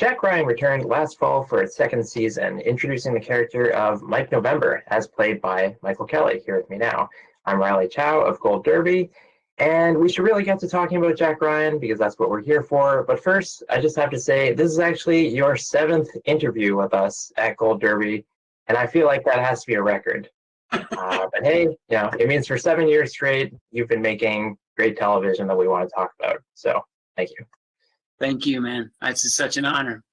Jack Ryan returned last fall for its second season, introducing the character of Mike November, as played by Michael Kelly. Here with me now, I'm Riley Chow of Gold Derby, and we should really get to talking about Jack Ryan because that's what we're here for. But first, I just have to say, this is actually your 7th interview with us at Gold Derby, and I feel like that has to be a record. But hey, it means for 7 years straight, you've been making great television that we want to talk about. So thank you. Thank you, man. It's such an honor.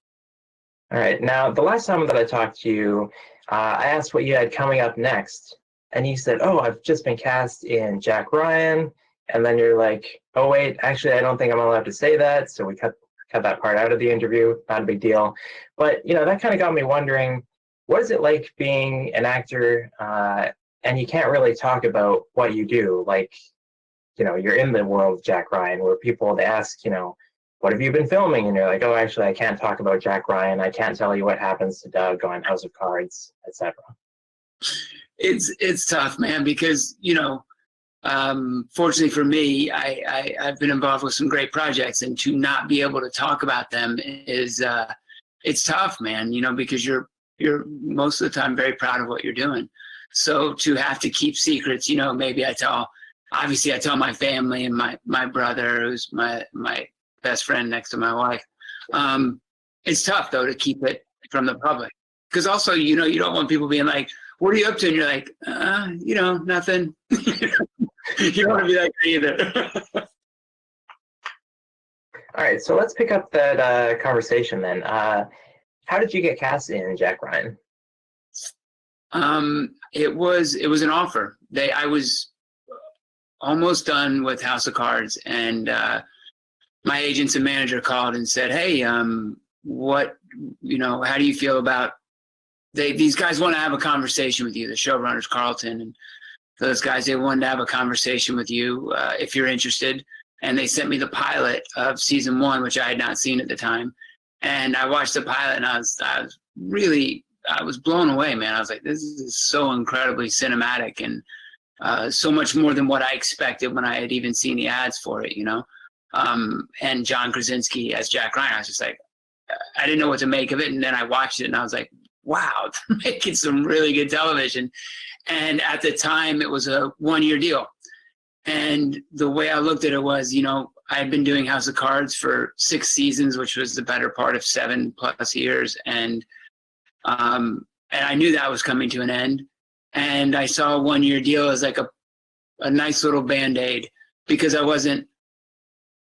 All right. Now, the last time that I talked to you, I asked what you had coming up next. And you said, oh, I've just been cast in Jack Ryan. And then you're like, oh, wait, actually, I don't think I'm allowed to say that. So we cut that part out of the interview. Not a big deal. But, that kind of got me wondering, what is it like being an actor and you can't really talk about what you do? Like, you're in the world of Jack Ryan where people, they ask, what have you been filming? And you're like, oh, actually, I can't talk about Jack Ryan. I can't tell you what happens to Doug on House of Cards, etc. It's tough, man, because, fortunately for me, I've been involved with some great projects, and to not be able to talk about them is, it's tough, man, because you're most of the time very proud of what you're doing. So to have to keep secrets, maybe I tell my family and my brother, who's my best friend next to my wife. It's tough though to keep it from the public, because also you don't want people being like, what are you up to? And you're like, nothing. You don't want to be like that either. All right, so let's pick up that conversation then. How did you get cast in Jack Ryan? It was an offer. I was almost done with House of Cards, and my agents and manager called and said, hey, how do you feel about these guys want to have a conversation with you, the showrunners, Carlton, and those guys, they wanted to have a conversation with you if you're interested. And they sent me the pilot of season 1, which I had not seen at the time. And I watched the pilot, and I was blown away, man. I was like, this is so incredibly cinematic, and so much more than what I expected when I had even seen the ads for it, and John Krasinski as Jack Ryan. I was just like, I didn't know what to make of it. And then I watched it and I was like, wow, they're making some really good television. And at the time it was a 1-year deal. And the way I looked at it was, I had been doing House of Cards for 6 seasons, which was the better part of 7+ years. And I knew that was coming to an end. And I saw a 1-year deal as like a nice little Band-Aid, because I wasn't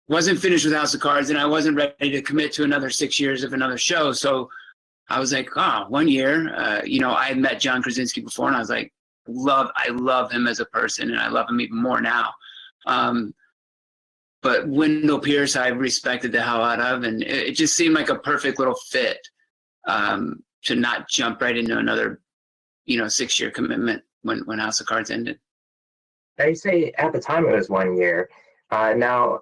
finished with House of Cards, and I wasn't ready to commit to another 6 years of another show. So I was like, 1 year. I had met John Krasinski before, and I was like, I love him as a person, and I love him even more now. But Wendell Pierce, I respected the hell out of, and it just seemed like a perfect little fit to not jump right into another, 6-year commitment when House of Cards ended. Now you say at the time it was 1 year. Now,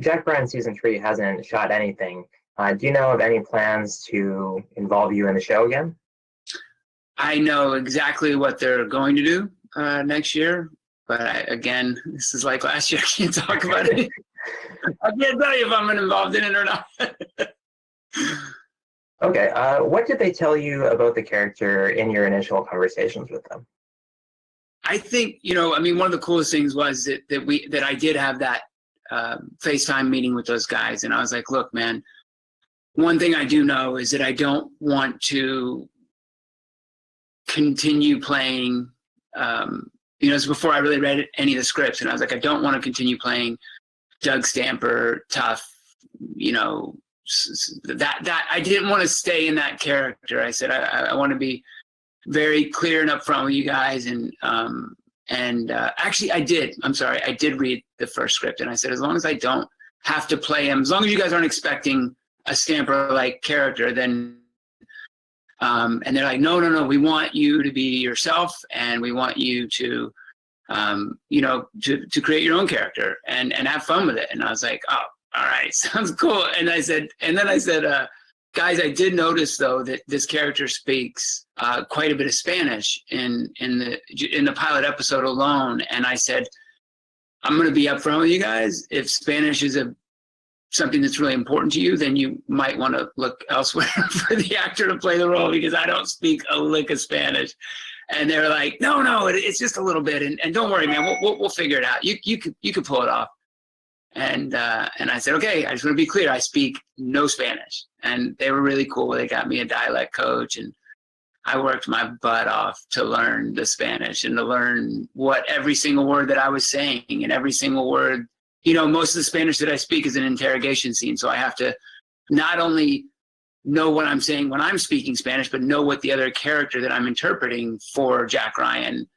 Jack Ryan season 3 hasn't shot anything. Do you know of any plans to involve you in the show again? I know exactly what they're going to do next year, but again, this is like last year. I can't talk about it. I can't tell you if I'm involved in it or not. Okay. What did they tell you about the character in your initial conversations with them? I think, one of the coolest things was that I did have that FaceTime meeting with those guys. And I was like, look, man, one thing I do know is that I don't want to continue playing, it's before I really read any of the scripts. And I was like, I don't want to continue playing Doug Stamper, tough, that I didn't want to stay in that character. I said, I want to be very clear and upfront with you guys. And actually I did read the first script, and I said, as long as I don't have to play him, as long as you guys aren't expecting a Stamper-like character, then, and they're like, no, we want you to be yourself, and we want you to, to create your own character and have fun with it. And I was like, oh, all right, sounds cool. And then I said, guys, I did notice though that this character speaks quite a bit of Spanish in the pilot episode alone. And I said, I'm going to be upfront with you guys. If Spanish is a something that's really important to you, then you might want to look elsewhere for the actor to play the role, because I don't speak a lick of Spanish. And they're like, no, it's just a little bit, and don't worry, man, we'll figure it out. You could pull it off. And I said, okay, I just want to be clear, I speak no Spanish. And they were really cool. They got me a dialect coach, and I worked my butt off to learn the Spanish and to learn what every single word that I was saying, and every single word. Most of the Spanish that I speak is an interrogation scene. So I have to not only know what I'm saying when I'm speaking Spanish, but know what the other character that I'm interpreting for Jack Ryan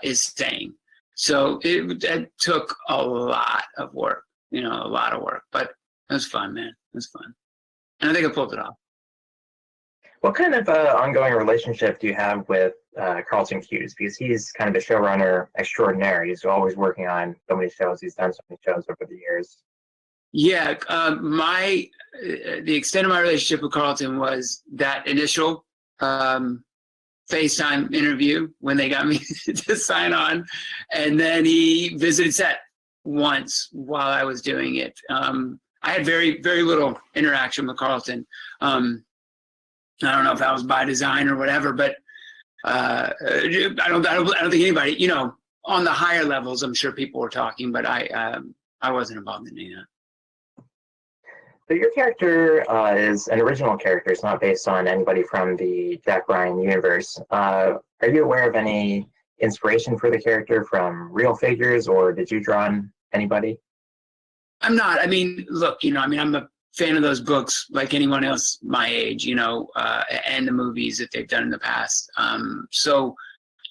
is saying. So it took a lot of work, a lot of work, but it was fun, man. It was fun. And I think I pulled it off. What kind of ongoing relationship do you have with Carlton Cuse? Because he's kind of a showrunner extraordinaire. He's always working on so many shows. He's done so many shows over the years. Yeah, the extent of my relationship with Carlton was that initial FaceTime interview when they got me to sign on, and then he visited set once while I was doing it. I had very, very little interaction with Carlton. I don't know if that was by design or whatever, but I don't think anybody, on the higher levels, I'm sure people were talking, but I wasn't involved in any of that. So your character is an original character. It's not based on anybody from the Jack Ryan universe. Are you aware of any inspiration for the character from real figures, or did you draw on anybody? I'm not. I mean, look, I'm a fan of those books like anyone else my age, and the movies that they've done in the past. So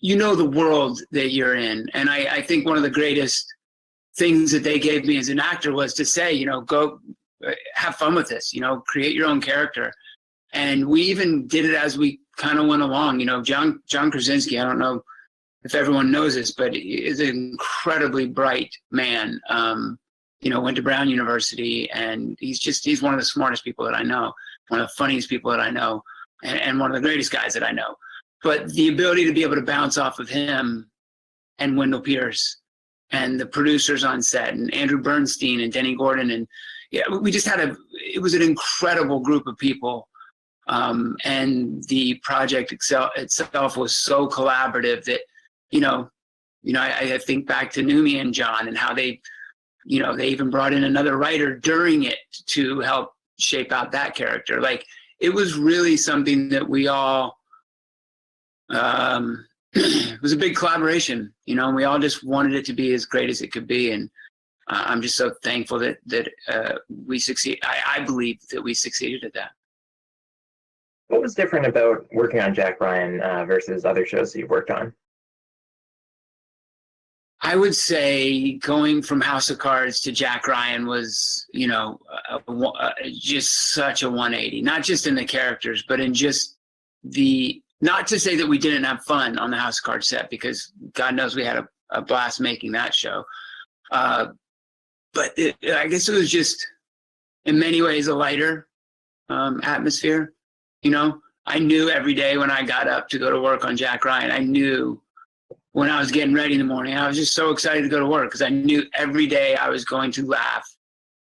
the world that you're in. And I think one of the greatest things that they gave me as an actor was to say, go have fun with this, create your own character. And we even did it as we kind of went along. John Krasinski, I don't know if everyone knows this, but he is an incredibly bright man. Went to Brown University, and he's one of the smartest people that I know, one of the funniest people that I know, and one of the greatest guys that I know. But the ability to be able to bounce off of him and Wendell Pierce and the producers on set and Andrew Bernstein and Denny Gordon, and we just it was an incredible group of people. And the project itself was so collaborative that, I think back to Numi and John and how they even brought in another writer during it to help shape out that character. Like, it was really something that we all, it was a big collaboration, and we all just wanted it to be as great as it could be. And I'm just so thankful that we succeed. I believe that we succeeded at that. What was different about working on Jack Ryan versus other shows that you've worked on? I would say going from House of Cards to Jack Ryan was, just such a 180, not just in the characters, but in just not to say that we didn't have fun on the House of Cards set, because God knows we had a blast making that show. But I guess it was just, in many ways, a lighter atmosphere. I knew every day when I got up to go to work on Jack Ryan, I knew when I was getting ready in the morning, I was just so excited to go to work, because I knew every day I was going to laugh,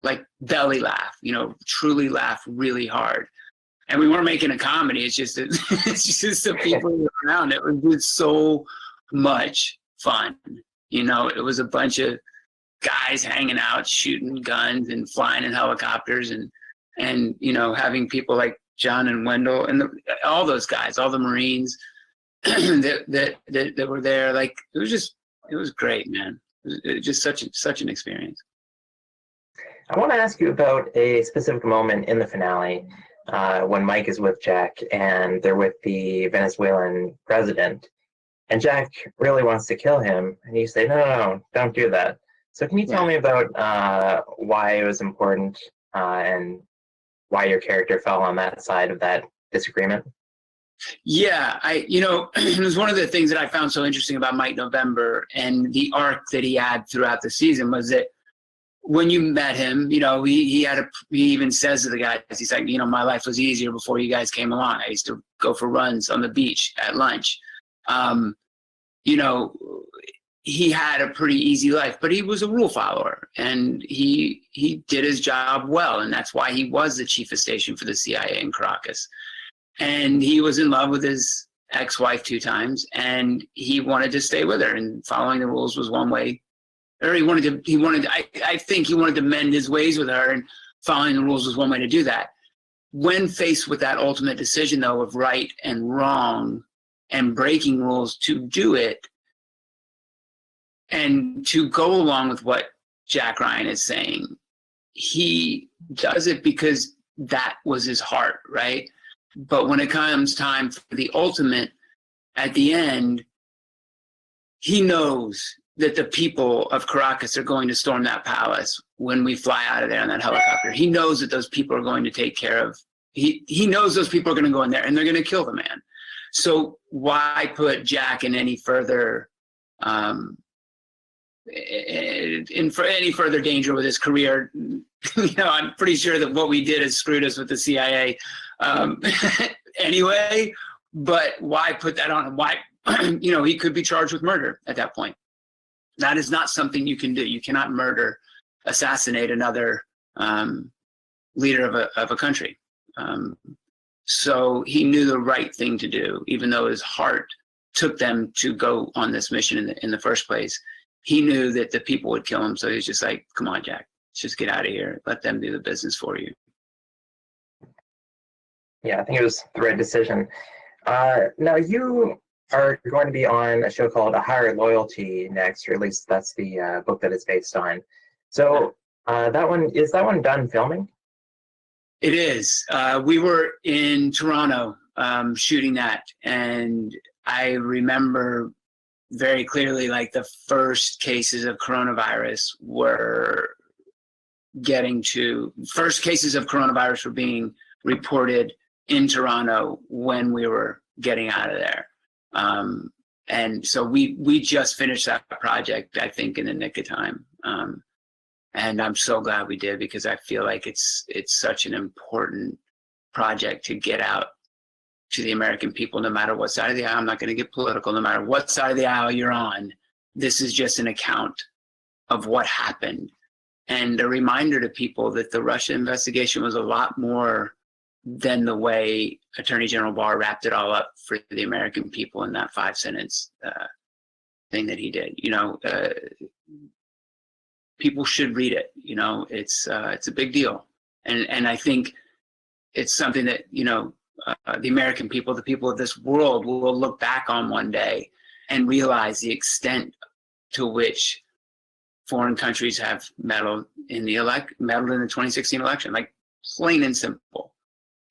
like belly laugh, truly laugh really hard. And we weren't making a comedy. It's just the people around. It was just so much fun. It was a bunch of guys hanging out, shooting guns and flying in helicopters, and having people like John and Wendell and all those guys, all the Marines that were there. Like, it was great, man. It was just such an experience. I want to ask you about a specific moment in the finale when Mike is with Jack and they're with the Venezuelan president, and Jack really wants to kill him, and you say, no, don't do that. So can you tell me about why it was important and why your character fell on that side of that disagreement? Yeah, it was one of the things that I found so interesting about Mike November and the arc that he had throughout the season was that when you met him, he even says to the guys, he's like, my life was easier before you guys came along. I used to go for runs on the beach at lunch. he had a pretty easy life, but he was a rule follower, and he did his job well, and that's why he was the chief of station for the CIA in Caracas. And he was in love with his ex-wife 2 times, and he wanted to stay with her, and following the rules was one way. Or I think he wanted to mend his ways with her, and following the rules was one way to do that. When faced with that ultimate decision, though, of right and wrong and breaking rules, to do it and to go along with what Jack Ryan is saying, he does it because that was his heart, right? But when it comes time for the ultimate, at the end, he knows that the people of Caracas are going to storm that palace when we fly out of there on that helicopter. He knows that those people are going to take care of, he knows those people are going to go in there and they're going to kill the man. So why put Jack in any further, for any further danger with his career? I'm pretty sure that what we did has screwed us with the CIA anyway, but why put that on him? Why, he could be charged with murder at that point. That is not something you can do. You cannot assassinate another leader of a country. So he knew the right thing to do, even though his heart took them to go on this mission in the first place. He knew that the people would kill him, so he was just like, come on, Jack, let's just get out of here. Let them do the business for you. Yeah, I think it was the right decision. Now, you are going to be on a show called A Higher Loyalty next, or at least that's the book that it's based on. So is that one done filming? It is. We were in Toronto shooting that, and I remember very clearly, like, the first cases of coronavirus were being reported in Toronto when we were getting out of there. And so we just finished that project, I think, in the nick of time. And I'm so glad we did, because I feel like it's such an important project to get out to the American people, no matter what side of the aisle. I'm not going to get political. No matter what side of the aisle you're on, this is just an account of what happened, and a reminder to people that the Russia investigation was a lot more than the way Attorney General Barr wrapped it all up for the American people in that 5-sentence thing that he did. People should read it. It's a big deal, and I think it's something that the American people, the people of this world, will look back on one day and realize the extent to which foreign countries have meddled in the 2016 election, like, plain and simple,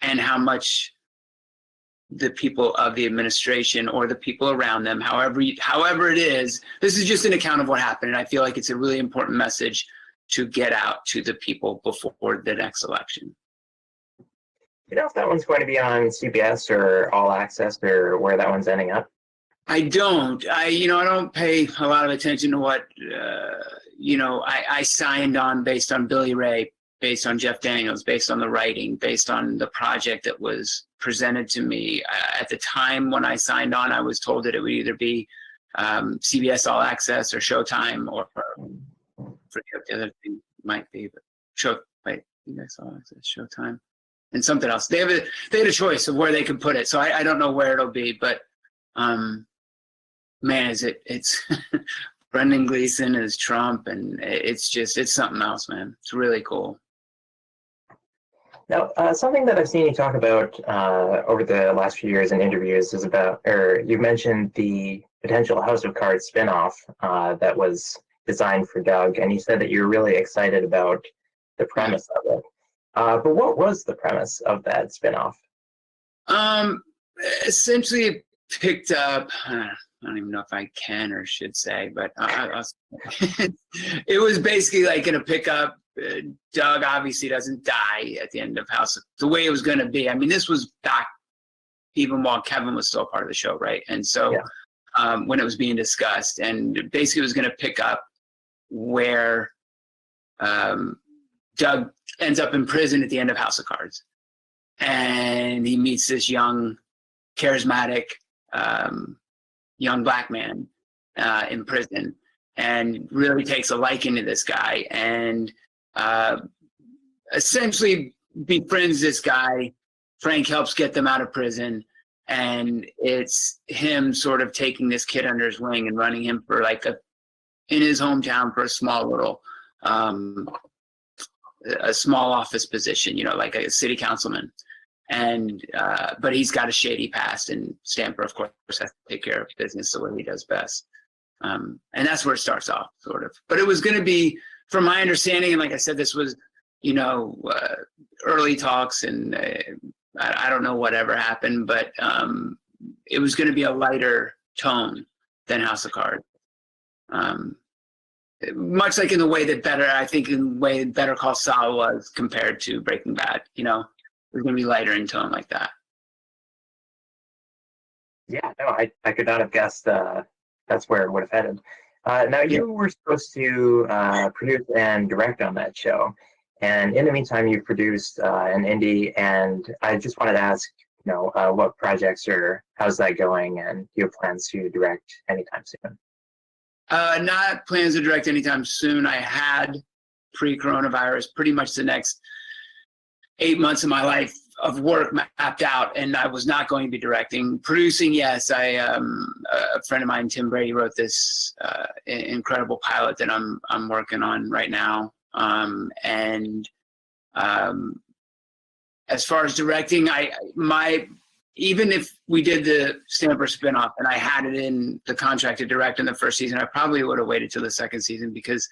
and how much the people of the administration or the people around them, however it is, this is just an account of what happened. And I feel like it's a really important message to get out to the people before the next election. You know if that one's going to be on CBS or All Access, or where that one's ending up? I don't. I don't pay a lot of attention to what, I signed on based on Billy Ray, based on Jeff Daniels, based on the writing, based on the project that was presented to me. At the time when I signed on, I was told that it would either be CBS All Access or Showtime, or forget the other thing might be, but CBS All Access, Showtime, and something else. They had a choice of where they could put it, so I don't know where it'll be, but man, it's Brendan Gleeson as Trump, and it's something else, man. It's really cool. Now, something that I've seen you talk about over the last few years in interviews is you mentioned the potential House of Cards spinoff that was designed for Doug, and you said that you're really excited about the premise of it. But what was the premise of that spinoff? Essentially, it picked up. I don't even know if I can or should say, but it was basically like going to pick up. Doug obviously doesn't die at the end of House, the way it was going to be. I mean, this was back even while Kevin was still part of the show, right? And so when it was being discussed, and basically it was going to pick up where Doug ends up in prison at the end of House of Cards, and he meets this young, charismatic young black man in prison, and really takes a liking to this guy, and essentially befriends this guy. Frank helps get them out of prison, and it's him sort of taking this kid under his wing and running him for in his hometown for a small little a small office position, like a city councilman. And but he's got a shady past, and Stamper, of course, has to take care of business the way he does best. And that's where it starts off, sort of. But it was going to be, from my understanding, and like I said, this was, early talks, and I don't know whatever happened, but it was going to be a lighter tone than House of Cards. Much like in the way that Better Call Saul was compared to Breaking Bad, it was going to be lighter in tone like that. Yeah, no, I could not have guessed that's where it would have headed. Now, you were supposed to produce and direct on that show. And in the meantime, you produced an indie, and I just wanted to ask, what projects or how's that going, and do you have plans to direct anytime soon? Not plans to direct anytime soon. I had pre-coronavirus pretty much the next 8 months of my life of work mapped out, and I was not going to be directing. Producing, yes. A friend of mine, Tim Brady, wrote this incredible pilot that I'm working on right now. As far as directing, even if we did the Stamper spinoff and I had it in the contract to direct in the first season, I probably would have waited till the second season, because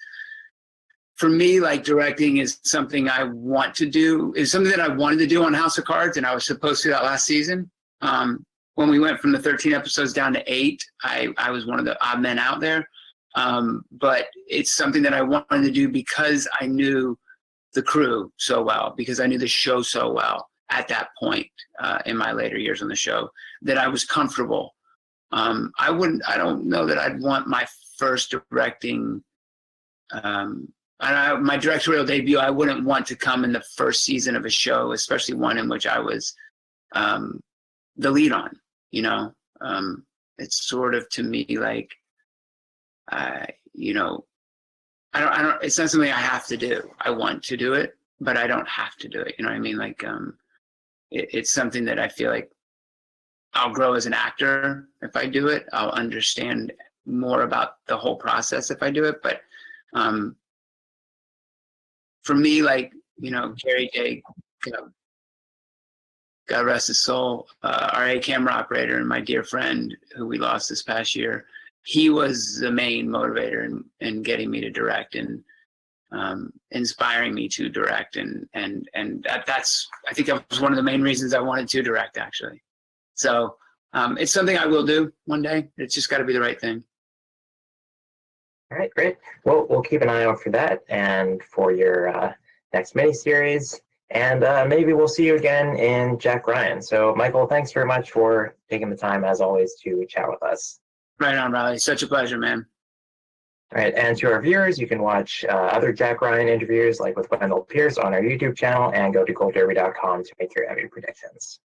for me, directing is something I want to do, is something that I wanted to do on House of Cards, and I was supposed to do that last season. When we went from the 13 episodes down to 8, I was one of the odd men out there. But it's something that I wanted to do because I knew the crew so well, because I knew the show so well at that point in my later years on the show, that I was comfortable. I don't know that I'd want my first directing, my directorial debut, I wouldn't want to come in the first season of a show, especially one in which I was the lead on, it's sort of, to me, like, I don't, it's not something I have to do. I want to do it, but I don't have to do it. You know what I mean? Like, it's something that I feel like I'll grow as an actor if I do it. I'll understand more about the whole process if I do it. But for me, Gary J, God rest his soul, our A camera operator and my dear friend who we lost this past year, he was the main motivator in getting me to direct and inspiring me to direct. And that's, I think that was one of the main reasons I wanted to direct, actually. So it's something I will do one day. It's just got to be the right thing. All right, great. Well, we'll keep an eye out for that and for your next miniseries. And maybe we'll see you again in Jack Ryan. So, Michael, thanks very much for taking the time, as always, to chat with us. Right on, Riley. Such a pleasure, man. All right, and to our viewers, you can watch other Jack Ryan interviews, like with Wendell Pierce, on our YouTube channel, and go to goldderby.com to make your Emmy predictions.